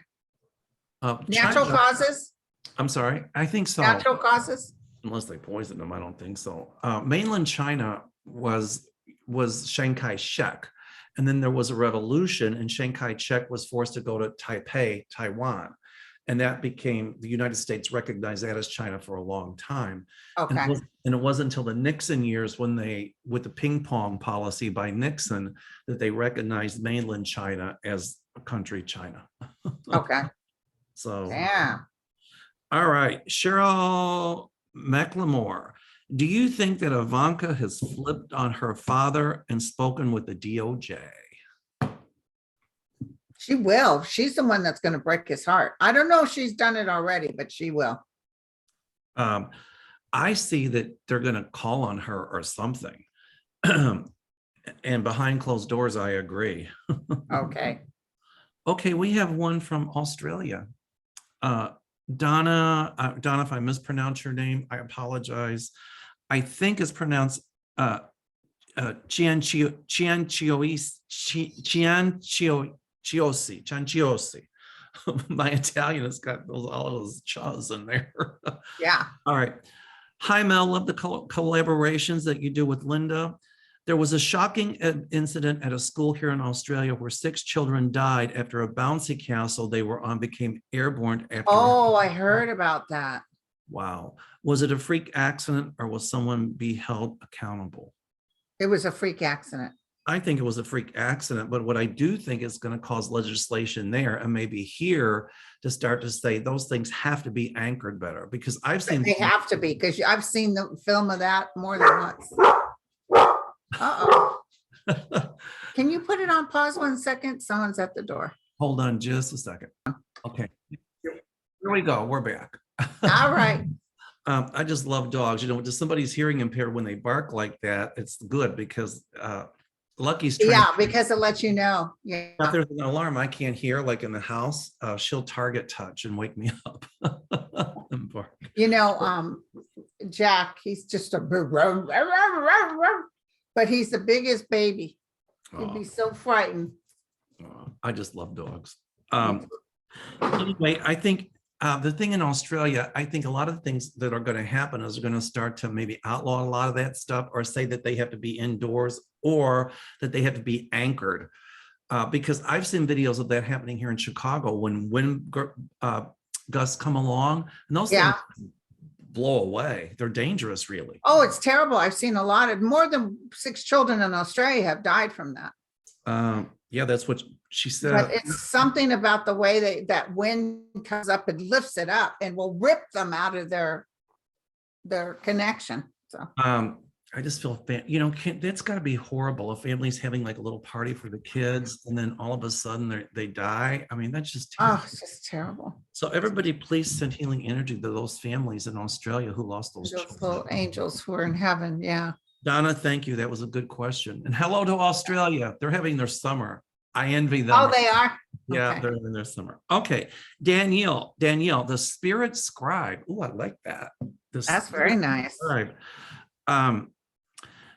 Natural causes? I'm sorry. I think so. Natural causes? Unless they poisoned him, I don't think so. Mainland China was Chiang Kai-shek. And then there was a revolution, and Chiang Kai-shek was forced to go to Taipei, Taiwan. And that became, the United States recognized that as China for a long time. Okay. And it wasn't until the Nixon years, when with the ping pong policy by Nixon, that they recognized mainland China as a country, China. Okay. So, yeah. All right, Cheryl McLemore, do you think that Ivanka has flipped on her father and spoken with the DOJ? She will. She's the one that's going to break his heart. I don't know if she's done it already, but she will. I see that they're going to call on her or something. And behind closed doors, I agree. Okay. Okay, we have one from Australia. Donna, if I mispronounce your name, I apologize. I think it's pronounced Cianciosi. My Italian has got all of those chaws in there. Yeah. All right. Hi, Mel. Love the collaborations that you do with Linda. There was a shocking incident at a school here in Australia where 6 children died after a bouncy castle they were on became airborne after. Oh, I heard about that. Wow. Was it a freak accident, or will someone be held accountable? It was a freak accident. I think it was a freak accident, but what I do think is going to cause legislation there, and maybe here, to start to say those things have to be anchored better, because I've seen. They have to be, because I've seen the film of that more than once. Uh-oh. Can you put it on pause 1 second? Someone's at the door. Hold on just a second. Okay. Here we go. We're back. All right. I just love dogs. Just somebody's hearing impaired when they bark like that, it's good, because Lucky's trying. Yeah, because it lets you know. Yeah. If there's an alarm I can't hear, like in the house, she'll target touch and wake me up. And bark. Jack, he's just a but he's the biggest baby. He'd be so frightened. I just love dogs. Anyway, I think the thing in Australia, I think a lot of the things that are going to happen is going to start to maybe outlaw a lot of that stuff, or say that they have to be indoors, or that they have to be anchored. Because I've seen videos of that happening here in Chicago when wind gusts come along, and those things blow away. They're dangerous, really. Oh, it's terrible. I've seen a lot of, more than 6 children in Australia have died from that. Yeah, that's what she said. But it's something about the way that wind comes up and lifts it up and will rip them out of their connection. So I just feel, that's got to be horrible. A family's having like a little party for the kids, and then all of a sudden they die. I mean, that's just terrible. Oh, it's just terrible. So everybody, please send healing energy to those families in Australia who lost those little angels who are in heaven. Yeah. Donna, thank you. That was a good question. And hello to Australia. They're having their summer. I envy them. Oh, they are? Yeah, Okay. they're having their summer. Okay. Danielle, the spirit scribe. Oh, I like that. That's very nice. Scribe.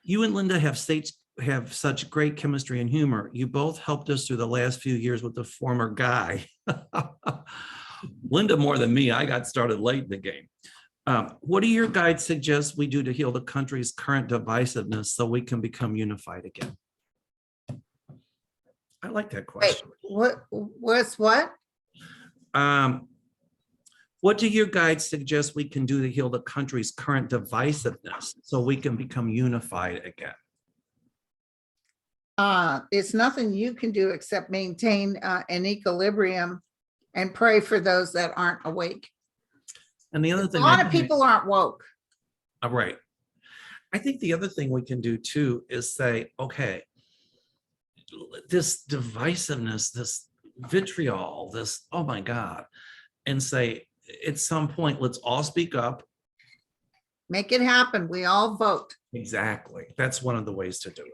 You and Linda have have such great chemistry and humor. You both helped us through the last few years with the former guy. Linda more than me. I got started late in the game. What do your guides suggest we do to heal the country's current divisiveness so we can become unified again? I like that question. Wait, what? What do your guides suggest we can do to heal the country's current divisiveness so we can become unified again? It's nothing you can do except maintain an equilibrium and pray for those that aren't awake. And the other thing, a lot of people aren't woke. Right. I think the other thing we can do too is say, okay, this divisiveness, this vitriol, this, oh my God, and say, at some point, let's all speak up. Make it happen. We all vote. Exactly. That's one of the ways to do it.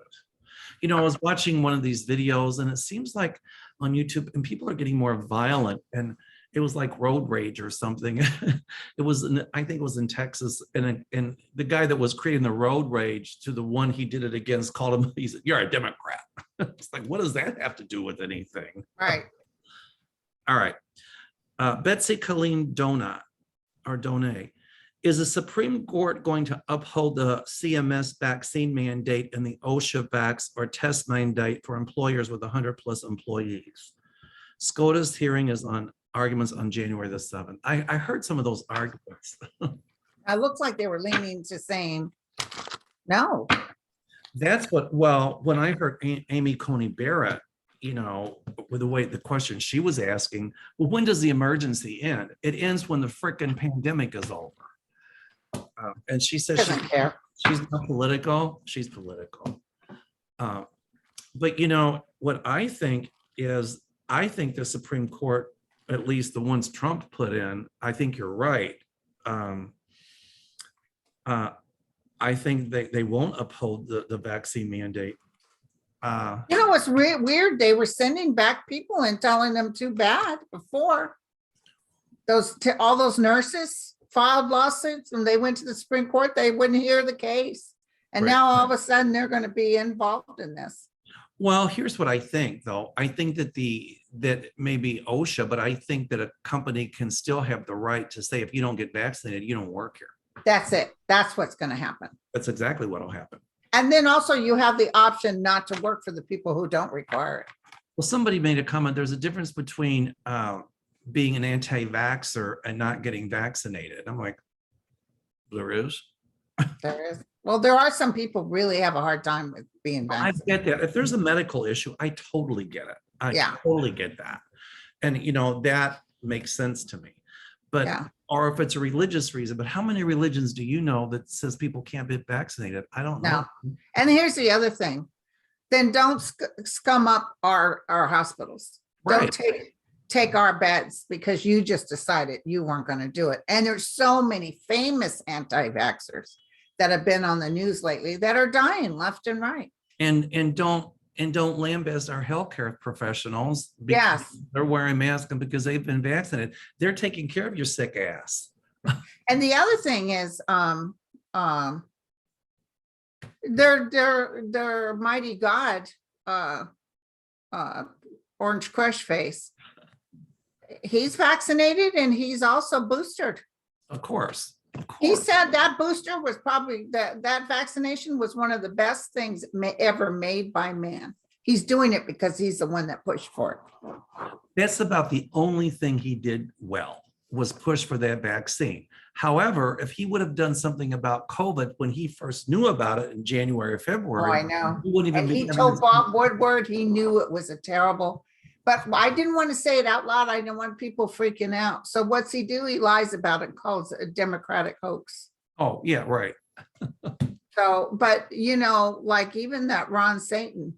You know, I was watching one of these videos and it seems like on YouTube and people are getting more violent, and it was like road rage or something. It was, I think it was in Texas, and the guy that was creating the road rage to the one he did it against called him, he said, "You're a Democrat." It's like, what does that have to do with anything? Right. All right. Betsy Colleen Dona, or Donay, is the Supreme Court going to uphold the CMS vaccine mandate and the OSHA vax or test mandate for employers with 100+ employees? SCOTUS hearing is on arguments on January the 7th. I heard some of those arguments. It looks like they were leaning to saying no. That's what, well, when I heard Amy Coney Barrett, you know, with the way the question she was asking, well, when does the emergency end? It ends when the frickin' pandemic is over. And she says she's not political. She's political. But you know, what I think is, I think the Supreme Court, at least the ones Trump put in, I think you're right. I think they won't uphold the vaccine mandate. You know what's weird? They were sending back people and telling them too bad before. All those nurses filed lawsuits and they went to the Supreme Court. They wouldn't hear the case, and Right. now all of a sudden they're going to be involved in this. Well, here's what I think, though. I think that that maybe OSHA, but I think that a company can still have the right to say, if you don't get vaccinated, you don't work here. That's it. That's what's going to happen. That's exactly what will happen. And then also you have the option not to work for the people who don't require it. Well, somebody made a comment. There's a difference between being an anti-vaxxer and not getting vaccinated. I'm like, there is? There is. Well, there are some people really have a hard time with being I vaccinated. get that. If there's a medical issue, I totally get it. I Yeah. totally get that. And, you know, that makes sense to me. But, Yeah. or if it's a religious reason, but how many religions do you know that says people can't be vaccinated? I don't know. And here's the other thing. Then don't scum up our hospitals. Right. Don't take our beds because you just decided you weren't going to do it. And there's so many famous anti-vaxxers that have been on the news lately that are dying left and right. And don't lambaste our healthcare professionals because Yes. they're wearing masks and because they've been vaccinated. They're taking care of your sick ass. And the other thing is, their mighty God, Orange Crush Face, he's vaccinated and he's also boosted. Of course. He said that booster was probably that vaccination was one of the best things ever made by man. He's doing it because he's the one that pushed for it. That's about the only thing he did well, was push for that vaccine. However, if he would have done something about COVID when he first knew about it in January or February, I know. he wouldn't even And be he told Bob Woodward he knew it was a terrible, but I didn't want to say it out loud. I didn't want people freaking out. So what's he do? He lies about it, calls it a Democratic hoax. Oh, yeah, right. So, but you know, like even that Ron Satan,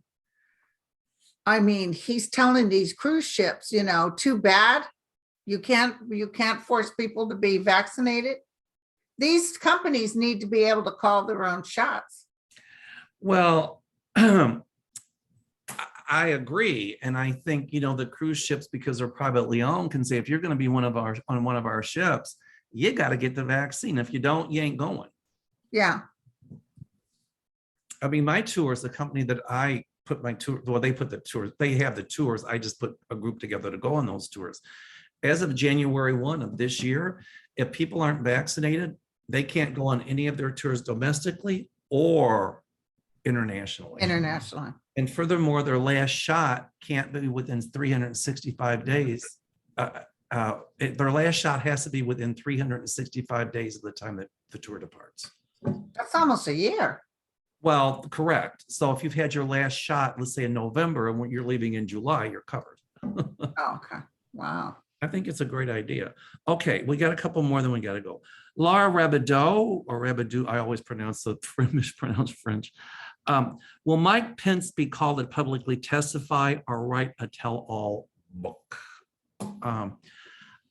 I mean, he's telling these cruise ships, you know, too bad. You can't force people to be vaccinated. These companies need to be able to call their own shots. Well, I agree. And I think, you know, the cruise ships, because they're privately owned, can say, if you're going to be on one of our ships, you got to get the vaccine. If you don't, you ain't going. Yeah. I mean, my tours, the company that I put my tour, well, they put the tours, they have the tours. I just put a group together to go on those tours. As of January 1 of this year, if people aren't vaccinated, they can't go on any of their tours domestically or internationally. Internationally. And furthermore, their last shot can't be within 365 days. Their last shot has to be within 365 days of the time that the tour departs. That's almost a year. Well, correct. So if you've had your last shot, let's say in November, and when you're leaving in July, you're covered. Oh, okay. Wow. I think it's a great idea. Okay, we got a couple more than we got to go. Laura Rabideau, or Rabideau, I always pronounce the mispronounced French. Will Mike Pence be called to publicly testify or write a tell-all book?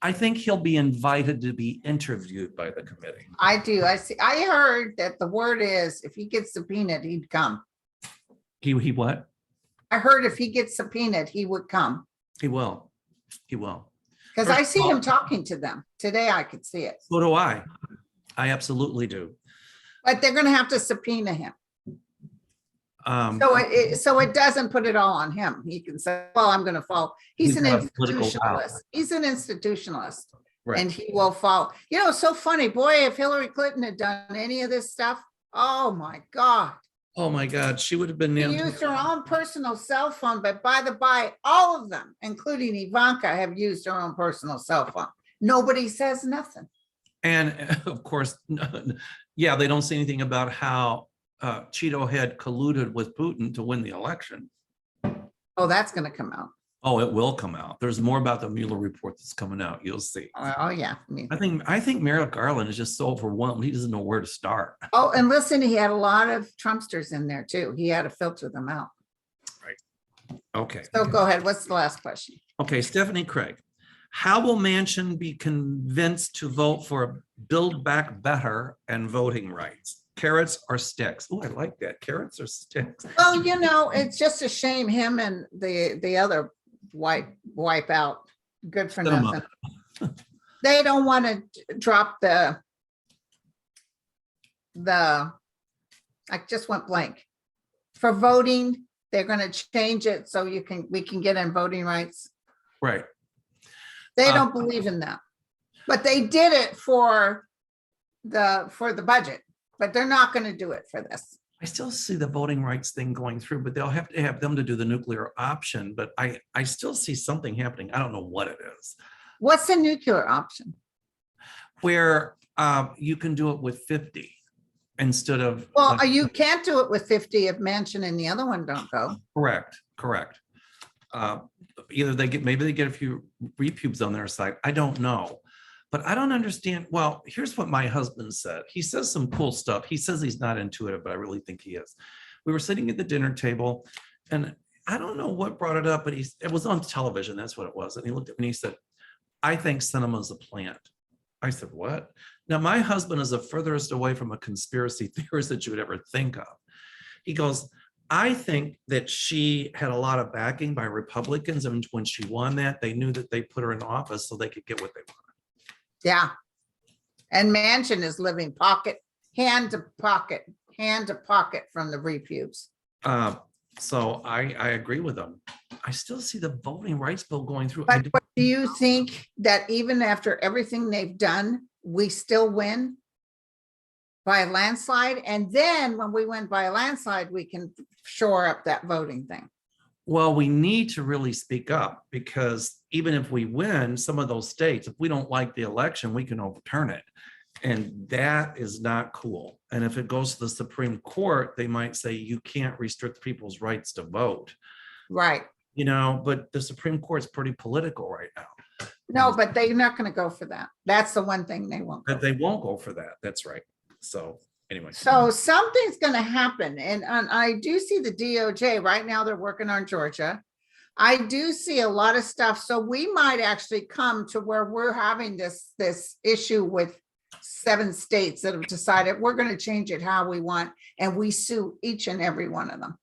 I think he'll be invited to be interviewed by the committee. I do. I see. I heard that the word is if he gets subpoenaed, he'd come. He what? I heard if he gets subpoenaed, he would come. He will. He will. Because I see him talking to them. Today I could see it. So do I. I absolutely do. But they're going to have to subpoena him. So it doesn't put it all on him. He can say, well, I'm going to follow. He's an institutionalist. He's an institutionalist. Right. And he will follow. You know, it's so funny. Boy, if Hillary Clinton had done any of this stuff, oh my God. Oh my God, she would have been She named. used her own personal cell phone, but by the by, all of them, including Ivanka, have used her own personal cell phone. Nobody says nothing. And of course, yeah, they don't say anything about how Cheeto had colluded with Putin to win the election. Oh, that's going to come out. Oh, it will come out. There's more about the Mueller report that's coming out. You'll see. Oh yeah. I think Merrick Garland is just so overwhelmed. He doesn't know where to start. Oh, and listen, he had a lot of Trumpsters in there too. He had to filter them out. Right. Okay. So go ahead. What's the last question? Okay, Stephanie Craig. How will Manchin be convinced to vote for Build Back Better and voting rights? Carrots or sticks? Oh, I like that. Carrots or sticks? Well, you know, it's just a shame him and the other wipe out. Good for nothing. They don't want to drop the I just went blank. For voting, they're going to change it so we can get in voting rights. Right. They don't believe in that. But they did it for the budget, but they're not going to do it for this. I still see the voting rights thing going through, but they'll have to have them to do the nuclear option. But I still see something happening. I don't know what it is. What's the nuclear option? Where you can do it with 50 instead of. Well, you can't do it with 50 if Manchin and the other one don't go. Correct. Either maybe they get a few repubes on their side. I don't know. But I don't understand. Well, here's what my husband said. He says some cool stuff. He says he's not intuitive, but I really think he is. We were sitting at the dinner table, and I don't know what brought it up, but it was on television. That's what it was. And he looked at me and he said, I think cinema's a plant. I said, what? Now, my husband is the furthest away from a conspiracy theorist that you would ever think of. He goes, I think that she had a lot of backing by Republicans. And when she won that, they knew that they put her in office so they could get what they wanted. Yeah. And Manchin is living hand to pocket from the repubes. So I agree with them. I still see the voting rights bill going through. But do you think that even after everything they've done, we still win by a landslide? And then when we win by a landslide, we can shore up that voting thing. Well, we need to really speak up, because even if we win some of those states, if we don't like the election, we can overturn it. And that is not cool. And if it goes to the Supreme Court, they might say you can't restrict people's rights to vote. Right. You know, but the Supreme Court's pretty political right now. No, but they're not going to go for that. That's the one thing they won't. But they won't go for that. That's right. So anyway. So something's going to happen. And I do see the DOJ right now, they're working on Georgia. I do see a lot of stuff. So we might actually come to where we're having this issue with 7 states that have decided we're going to change it how we want. And we sue each and every one of them.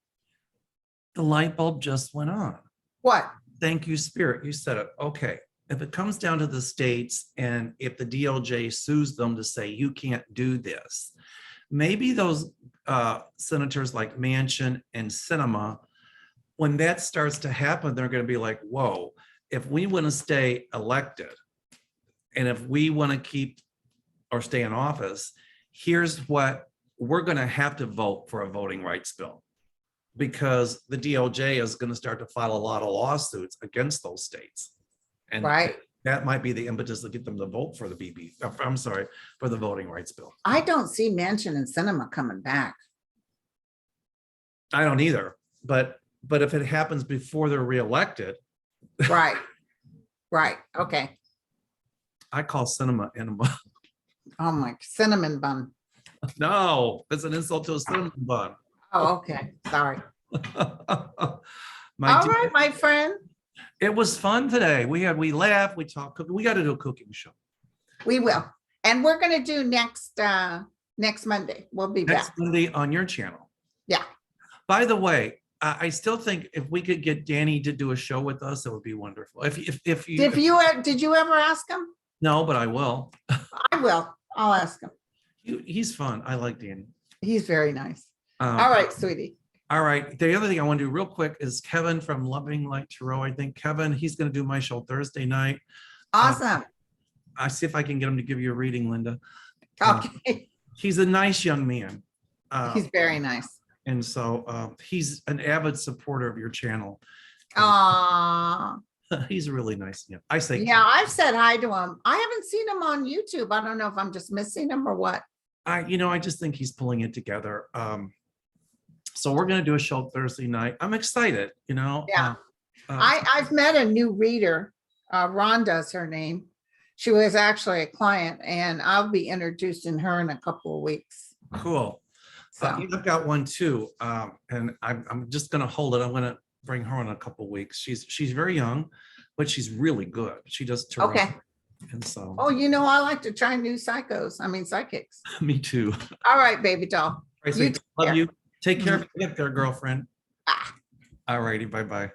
The light bulb just went on. What? Thank you, Spirit. You said it. Okay. If it comes down to the states, and if the DOJ sues them to say you can't do this, maybe those senators like Manchin and Sinema, when that starts to happen, they're going to be like, whoa, if we want to stay elected and if we want to keep or stay in office, here's what we're going to have to vote for: a voting rights bill, because the DOJ is going to start to file a lot of lawsuits against those states. And Right. that might be the impetus to get them to vote for for the voting rights bill. I don't see Manchin and Cinema coming back. I don't either, but if it happens before they're reelected, Right. Right. Okay. I call cinema enema. Oh my, cinnamon bun. No, that's an insult to a cinnamon bun. Oh, okay. Sorry. My All dear, right, my friend. it was fun today. We laughed, we talked, we got to do a cooking show. We will. And we're going to do next Monday. We'll be Next back. Monday on your channel. Yeah. By the way, I still think if we could get Danny to do a show with us, it would be wonderful. If you Did you ever ask him? no, but I will. I will. I'll ask him. He's fun. I like Danny. He's very nice. Um, All right, sweetie. All right. The other thing I want to do real quick is Kevin from Loving Like Tarot. I think Kevin, he's going to do my show Thursday night. Awesome. I see if I can get him to give you a reading, Linda. Okay. He's a nice young man. He's very nice. And so he's an avid supporter of your channel. Aw. He's really nice. Yeah, I say. Yeah, I've said hi to him. I haven't seen him on YouTube. I don't know if I'm just missing him or what. I just think he's pulling it together. So we're going to do a show Thursday night. I'm excited, Yeah. I've met a new reader. Rhonda's her name. She was actually a client, and I'll be introducing her in a couple of weeks. Cool. So I've got one too. And I'm just going to hold it. I'm going to bring her in a couple of weeks. She's very young, but she's really good. She does tarot. okay. And so. Oh, I like to try new psychics. Me too. All right, baby doll. Right, You so take love care. you. Take care of you there, girlfriend. Ah. All righty. Bye-bye.